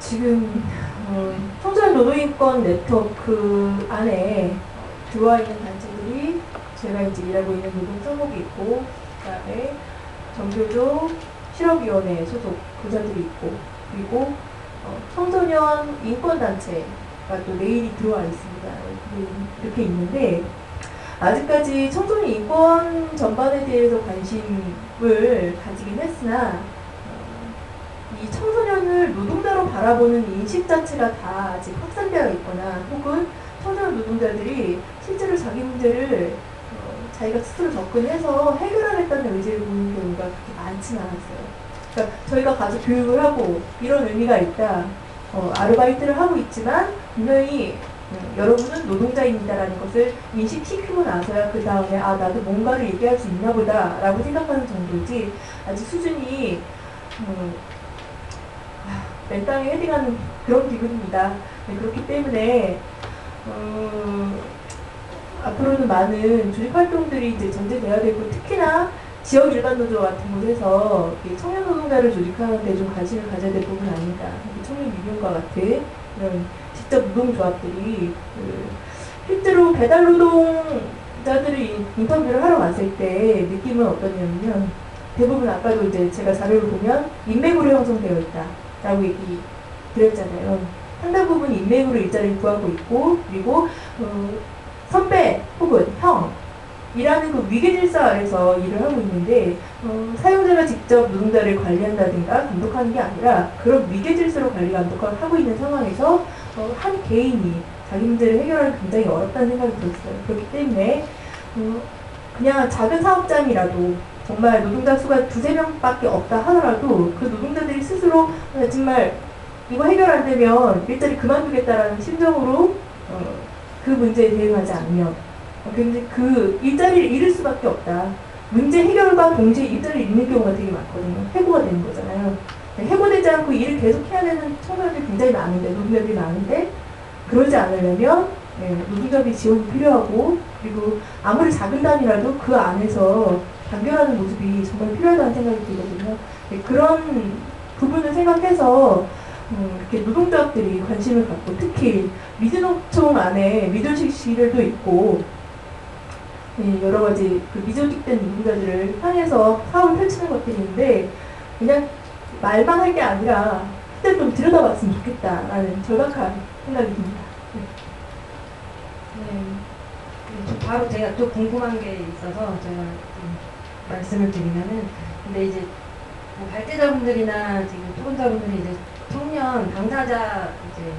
지금 청소년 노동인권 네트워크 안에 들어와 있는 단체들이 제가 이제 일하고 있는 노동성목이 있고, 그다음에 정교조 실업위원회 소속 부자들이 있고, 그리고 청소년 인권단체가 또 레일이 들어와 있습니다. 이렇게 있는데, 아직까지 청소년 인권 전반에 대해서 관심을 가지긴 했으나 이 청소년을 노동자로 바라보는 인식 자체가 다 아직 확산되어 있거나, 혹은 청소년 노동자들이 실제로 자기 문제를 자기가 스스로 접근해서 해결하겠다는 의지를 보이는 경우가 그렇게 많지는 않았어요. 그러니까 저희가 가서 교육을 하고 이런 의미가 있다, 아르바이트를 하고 있지만 분명히 여러분은 노동자입니다라는 것을 인식시키고 나서야 그 다음에 아, 나도 뭔가를 얘기할 수 있나 보다 라고 생각하는 정도지, 아직 수준이 맨 땅에 헤딩하는 그런 기분입니다. 네, 그렇기 때문에 앞으로는 많은 조직 활동들이 이제 전제돼야 되고, 특히나 지역 일반 노조 같은 곳에서 청년 노동자를 조직하는 데 좀 관심을 가져야 될 부분 아닌가. 청년 유니온과 같은 이런 직접 노동조합들이 실제로 배달 노동자들이 인터뷰를 하러 왔을 때 느낌은 어떠냐면, 대부분 아까도 이제 제가 자료를 보면 인맥으로 형성되어 있다라고 얘기 드렸잖아요. 상당 부분 인맥으로 일자리를 구하고 있고, 그리고 선배 혹은 형이라는 그 위계질서 아래서 일을 하고 있는데, 사용자가 직접 노동자를 관리한다든가 감독하는 게 아니라 그런 위계질서로 관리 감독을 하고 있는 상황에서 한 개인이 자기 문제를 해결하기 굉장히 어렵다는 생각이 들었어요. 그렇기 때문에 그냥 작은 사업장이라도 정말 노동자 수가 2~3명밖에 없다 하더라도 그 노동자들이 스스로 정말 이거 해결 안 되면 일자리 그만두겠다라는 심정으로 그 문제에 대응하지 않으면 굉장히 그 일자리를 잃을 수밖에 없다. 문제 해결과 동시에 일자리를 잃는 경우가 되게 많거든요. 해고가 되는 거잖아요. 해고되지 않고 일을 계속 해야 되는 청소년들이 굉장히 많은데, 노동자들이 많은데, 그러지 않으려면 노동자비 지원이 필요하고, 그리고 아무리 작은 단위라도 그 안에서 단결하는 모습이 정말 필요하다는 생각이 들거든요. 그런 부분을 생각해서 이렇게 노동조합들이 관심을 갖고, 특히 미주노총 안에 미조직실도 있고 여러 가지 그 미조직된 노동자들을 향해서 사업을 펼치는 것들이 있는데, 그냥 말만 할 게 아니라 그때 좀 들여다봤으면 좋겠다라는 절박한 생각이 듭니다. 바로 제가 또 궁금한 게 있어서 제가 좀 말씀을 드리면은, 근데 이제 뭐 발제자분들이나 지금 토론자분들이 이제 청년 당사자 이제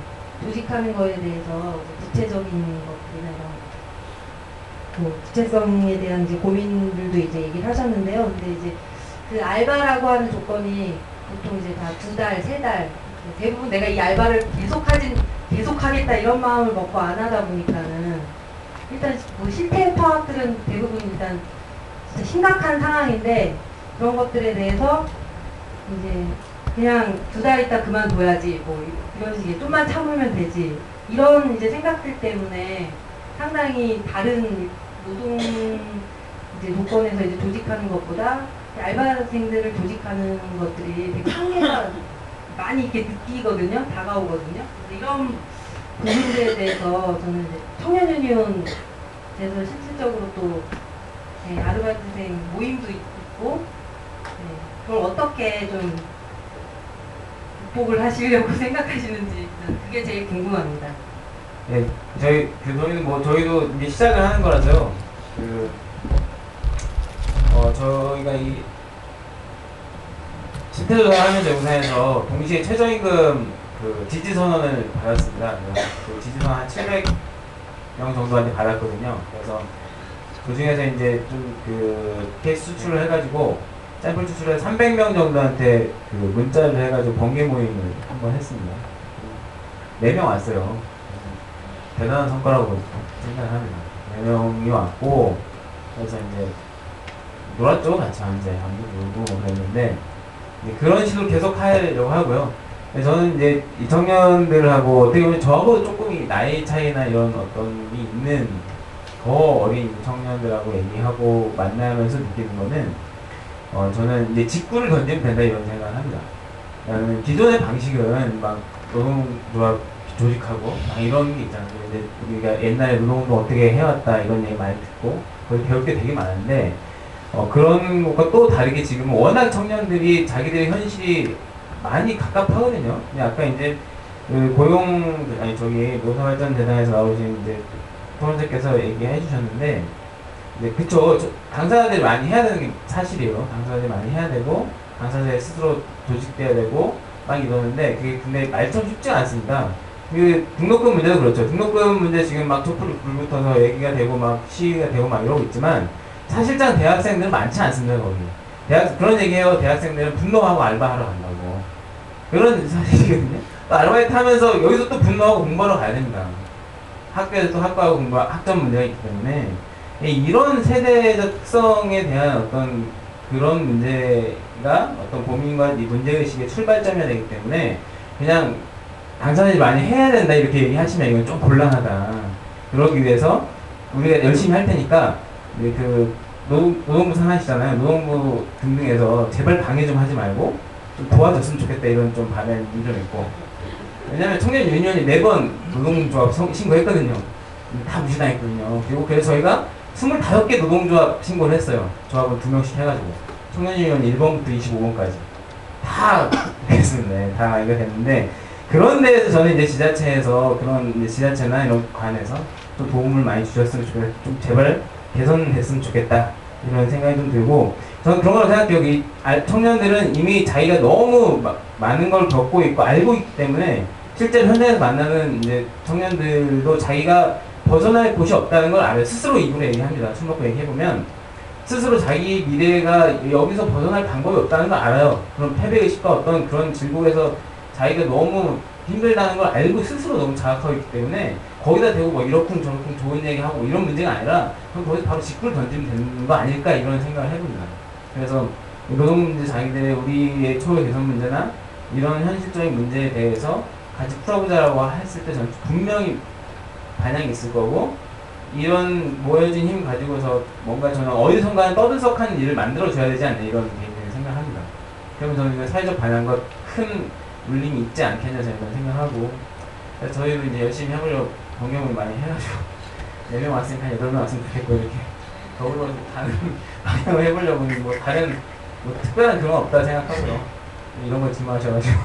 조직하는 거에 대해서 구체적인 것들이나 이런 뭐 구체성에 대한 이제 고민들도 이제 얘기를 하셨는데요. 근데 이제 그 알바라고 하는 조건이 보통 이제 다 2달, 3달, 대부분 내가 이 알바를 계속하겠다 이런 마음을 먹고 안 하다 보니까는 일단 뭐 실태 파악들은 대부분 일단 진짜 심각한 상황인데, 그런 것들에 대해서 이제 그냥 2달 있다 그만둬야지, 뭐 이런 식의 좀만 참으면 되지, 이런 이제 생각들 때문에 상당히 다른 노동 이제 조건에서 이제 조직하는 것보다 알바생들을 조직하는 것들이 되게 한계가 많이 이렇게 느끼거든요, 다가오거든요. 그래서 이런 부분들에 대해서 저는 이제 청년유니온에서 실질적으로 또 아르바이트생 모임도 있고, 그걸 어떻게 좀 극복을 하시려고 생각하시는지 그게 제일 궁금합니다. 네, 저희는 뭐 저희도 이제 시작을 하는 거라서요. 저희가 이 실태조사를 하면서 용산에서 동시에 최저임금 그 지지선언을 받았습니다. 그 지지선 한 700명 정도한테 받았거든요. 그래서 그 중에서 이제 좀 그 케이스 수출을 해가지고 샘플 추출해서 300명 정도한테 그 문자를 해가지고 번개 모임을 한번 했습니다. 4명 왔어요. 대단한 성과라고 생각을 합니다. 4명이 왔고, 그래서 이제 놀았죠, 같이 앉아 놀고 그랬는데, 이제 그런 식으로 계속 하려고 하고요. 저는 이제 이 청년들하고 어떻게 보면 저하고 조금 나이 차이나 이런 어떤 게 있는 더 어린 청년들하고 얘기하고 만나면서 느끼는 거는, 저는 이제 직구를 던지면 된다 이런 생각을 합니다. 기존의 방식은 막 노동조합 조직하고 막 이런 게 있잖아요. 이제 우리가 옛날에 노동운동 어떻게 해왔다 이런 얘기 많이 듣고 거기 배울 게 되게 많은데 그런 것과 또 다르게 지금 워낙 청년들이 자기들의 현실이 많이 갑갑하거든요. 근데 아까 이제 그 노사발전재단에서 나오신 이제 토론자께서 얘기해 주셨는데, 네, 그쵸. 당사자들이 많이 해야 되는 게 사실이에요. 당사자들이 많이 해야 되고, 당사자들 스스로 조직돼야 되고, 막 이러는데, 그게 근데 말처럼 쉽지 않습니다. 그 등록금 문제도 그렇죠. 등록금 문제 지금 막 촛불이 불붙어서 얘기가 되고, 막 시위가 되고, 막 이러고 있지만, 사실상 대학생들은 많지 않습니다, 거기. 그런 얘기해요. 대학생들은 분노하고 알바하러 간다고. 그런 사실이거든요. 또 아르바이트 하면서 여기서 또 분노하고 공부하러 가야 됩니다. 학교에서 또 학과하고 학점 문제가 있기 때문에 이런 세대적 특성에 대한 어떤 그런 문제가 어떤 고민과 이 문제의식의 출발점이 되기 때문에 그냥 당사자들이 많이 해야 된다 이렇게 얘기하시면 이건 좀 곤란하다. 그러기 위해서 우리가 열심히 할 테니까 그 노동부 상하시잖아요. 노동부 등등에서 제발 방해 좀 하지 말고 좀 도와줬으면 좋겠다 이런 좀 바람이 좀 있고, 왜냐면 청년 유니언이 4번 노동조합 신고했거든요. 다 무시당했거든요. 그리고 그래서 저희가 25개 노동조합 신고를 했어요. 조합을 2명씩 해가지고 청년 유니언 1번부터 25번까지 다 했습니다. 네, 다 이거 됐는데, 그런 데에서 저는 이제 지자체에서 그런 이제 지자체나 이런 관해서 좀 도움을 많이 주셨으면 좋겠다. 좀 제발 개선됐으면 좋겠다. 이런 생각이 좀 들고, 저는 그런 걸 생각해요. 이 청년들은 이미 자기가 너무 많은 걸 겪고 있고 알고 있기 때문에 실제로 현장에서 만나는 이제 청년들도 자기가 벗어날 곳이 없다는 걸 알아요. 스스로 입으로 얘기합니다. 술 먹고 얘기해보면 스스로 자기 미래가 여기서 벗어날 방법이 없다는 걸 알아요. 그런 패배의식과 어떤 그런 질곡에서 자기가 너무 힘들다는 걸 알고 스스로 너무 자각하고 있기 때문에 거기다 대고 뭐 이렇쿵 저렇쿵 좋은 얘기하고 이런 문제가 아니라 그럼 거기서 바로 직불 던지면 되는 거 아닐까 이런 생각을 해봅니다. 그래서 노동 문제, 자기들의 우리의 초의 개선 문제나 이런 현실적인 문제에 대해서 같이 풀어보자라고 했을 때 저는 분명히 반향이 있을 거고, 이런 모여진 힘 가지고서 뭔가 저는 어디선가는 떠들썩한 일을 만들어줘야 되지 않나 이런 개인적인 생각을 합니다. 그러면 저는 이거 사회적 반향과 큰 울림이 있지 않겠냐 저는 생각하고, 그래서 저희도 이제 열심히 해보려고 경험을 많이 해가지고 4명 왔으니까 8명 왔으면 좋겠고 이렇게 더불어 다른 방향을 해보려고 뭐 다른 뭐 특별한 그런 건 없다 생각하고요. 이런 걸 질문하셔가지고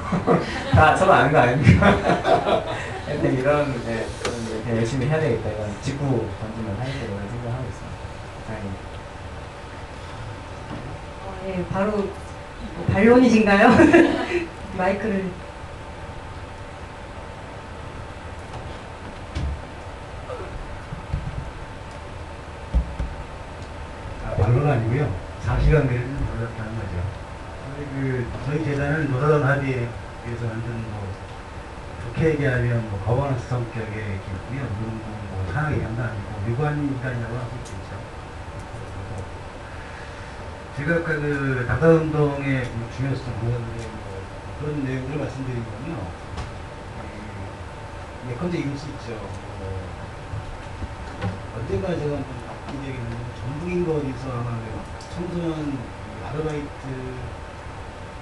다 서로 아는 거 아닙니까? 하여튼 이런 그냥 열심히 해야 되겠다 이런 직구 던지면 하겠다 이런 생각을 하고 있습니다. 예, 바로 반론이신가요? 마이크를. 반론 아니고요. 사실관계를 몰랐다는 거죠. 저희 재단은 노사단 합의에 의해서 완전 좋게 얘기하면 거버넌스 성격의 기구고요. 노동부 산하의 양도 아니고 유관기관이라고 할 수 있죠. 제가 아까 당사운동의 중요성, 그런 내용을 말씀드린 건요. 예컨대 이럴 수 있죠. 언젠가 제가 바뀐 적이 있는데, 전북인 거리에서 아마 청소년 아르바이트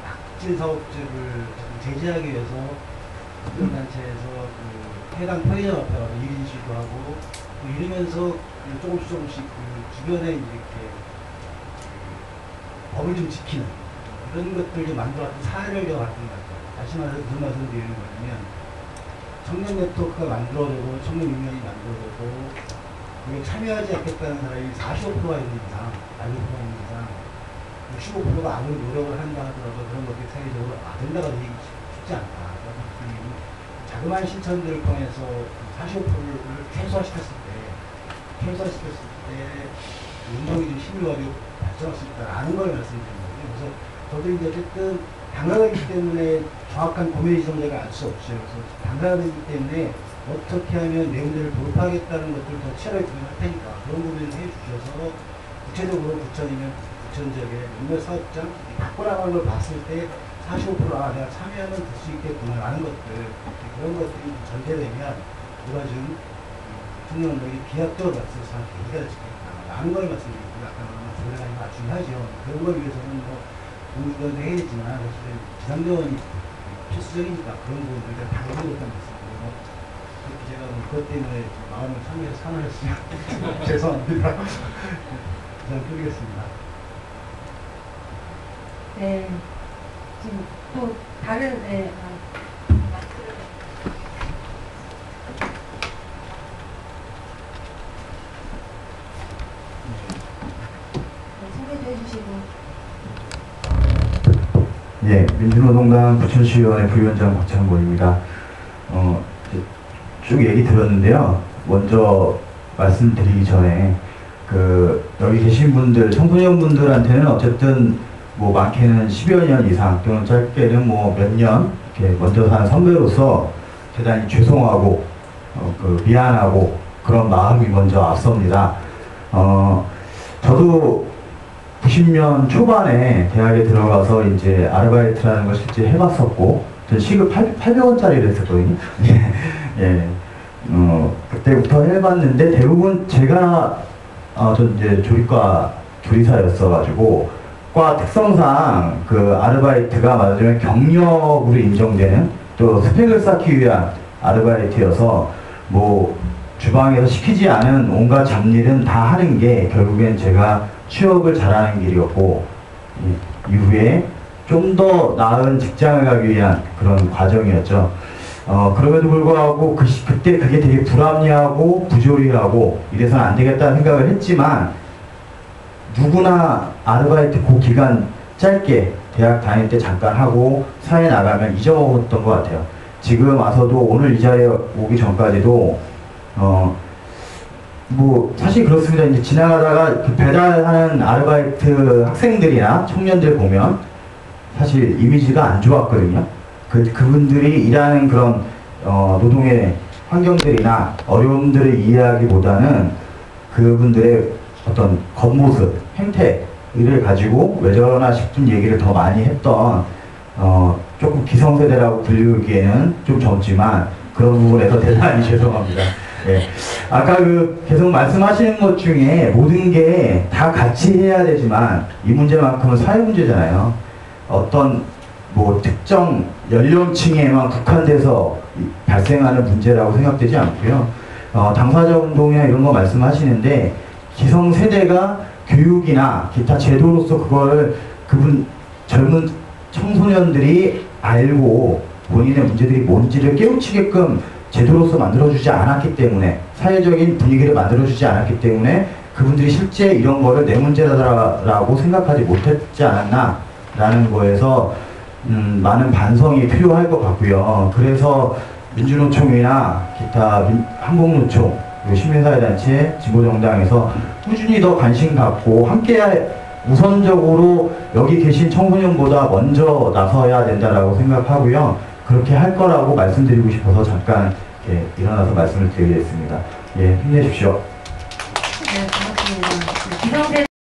확진 사업주를 제재하기 위해서 단체에서 해당 편의점 앞에 가서 1인 시도하고 이러면서 조금씩 주변에 이렇게 법을 좀 지키는 이런 것들 좀 만들어왔던 사례를 제가 봤던 것 같아요. 다시 말해서 무슨 말씀을 드리는 거냐면, 청년 네트워크가 만들어지고 청년 유니언이 만들어지고 그게 참여하지 않겠다는 사람이 45%가 있는 이상, 40%가 있는 이상 65%가 아무리 노력을 한다 하더라도 그런 것들이 사회적으로 된다고 하기 쉽지 않다. 자그마한 실천들을 통해서 45%를 최소화시켰을 때 운동이 좀 힘을 가지고 발전할 수 있다라는 걸 말씀드리는 거예요. 그래서 저도 이제 어쨌든 당사자이기 때문에 정확한 고민의 지점자가 알 수 없어요. 그래서 당사자이기 때문에 어떻게 하면 내용들을 돌파하겠다는 것들을 더 치열하게 고민할 테니까 그런 고민을 해주셔서 구체적으로 부천이면 부천 지역의 몇몇 사업장 바꿔나가는 걸 봤을 때 45% 내가 참여하면 될 수 있겠구나 라는 것들, 그런 것들이 전제되면 우리가 좀 청년운동이 비약적으로 말씀해서 계기가 되겠구나 라는 걸 말씀드리고, 아까 조례가 중요하죠. 그런 걸 위해서는 공부도 해야 되지만 사실은 비상정원이 필수적이니까 그런 부분을 일단 당연했던 말씀이고 그렇게 제가 뭐 그것 때문에 마음을 상해서 산화했으면 죄송합니다. 이상 드리겠습니다. 네. 지금 또 다른 소개도 해주시고. 예, 민주노동당 부천시의원의 부위원장 박창곤입니다. 쭉 얘기 들었는데요. 먼저 말씀드리기 전에 여기 계신 분들, 청소년분들한테는 어쨌든 뭐 많게는 10여 년 이상 또는 짧게는 뭐 몇 년 이렇게 먼저 사는 선배로서 대단히 죄송하고 미안하고 그런 마음이 먼저 앞섭니다. 저도 90년 초반에 대학에 들어가서 이제 아르바이트라는 걸 실제 해봤었고, 전 시급 800원짜리를 했었거든요. 예. 그때부터 해봤는데 대부분 제가, 전 이제 조리과 조리사였어가지고, 과 특성상 그 아르바이트가 말하자면 경력으로 인정되는 또 스펙을 쌓기 위한 아르바이트여서 뭐 주방에서 시키지 않은 온갖 잡일은 다 하는 게 결국엔 제가 취업을 잘하는 길이었고 이후에 좀 더 나은 직장을 가기 위한 그런 과정이었죠. 그럼에도 불구하고 그때 그게 되게 불합리하고 부조리하고 이래서는 안 되겠다는 생각을 했지만 누구나 아르바이트 그 기간 짧게 대학 다닐 때 잠깐 하고 사회 나가면 잊어먹었던 것 같아요. 지금 와서도 오늘 이 자리에 오기 전까지도 뭐 사실 그렇습니다. 이제 지나가다가 그 배달하는 아르바이트 학생들이나 청년들 보면 사실 이미지가 안 좋았거든요. 그분들이 일하는 그런 노동의 환경들이나 어려움들을 이해하기보다는 그분들의 어떤 겉모습, 행태를 가지고 왜 저러나 싶은 얘기를 더 많이 했던 조금 기성세대라고 불리기에는 좀 젊지만 그런 부분에서 대단히 죄송합니다. 예. 아까 계속 말씀하시는 것 중에 모든 게 다 같이 해야 되지만 이 문제만큼은 사회 문제잖아요. 어떤 뭐 특정 연령층에만 국한돼서 발생하는 문제라고 생각되지 않고요. 당사자 운동이나 이런 거 말씀하시는데 기성세대가 교육이나 기타 제도로서 그거를 젊은 청소년들이 알고 본인의 문제들이 뭔지를 깨우치게끔 제도로서 만들어주지 않았기 때문에 사회적인 분위기를 만들어주지 않았기 때문에 그분들이 실제 이런 거를 내 문제라고 생각하지 못했지 않았나 라는 거에서 많은 반성이 필요할 것 같고요. 그래서 민주노총이나 기타 한국노총 그리고 시민사회단체, 진보정당에서 꾸준히 더 관심 갖고 함께 우선적으로 여기 계신 청소년보다 먼저 나서야 된다라고 생각하고요. 그렇게 할 거라고 말씀드리고 싶어서 잠깐 일어나서 말씀을 드리겠습니다. 예, 힘내십시오.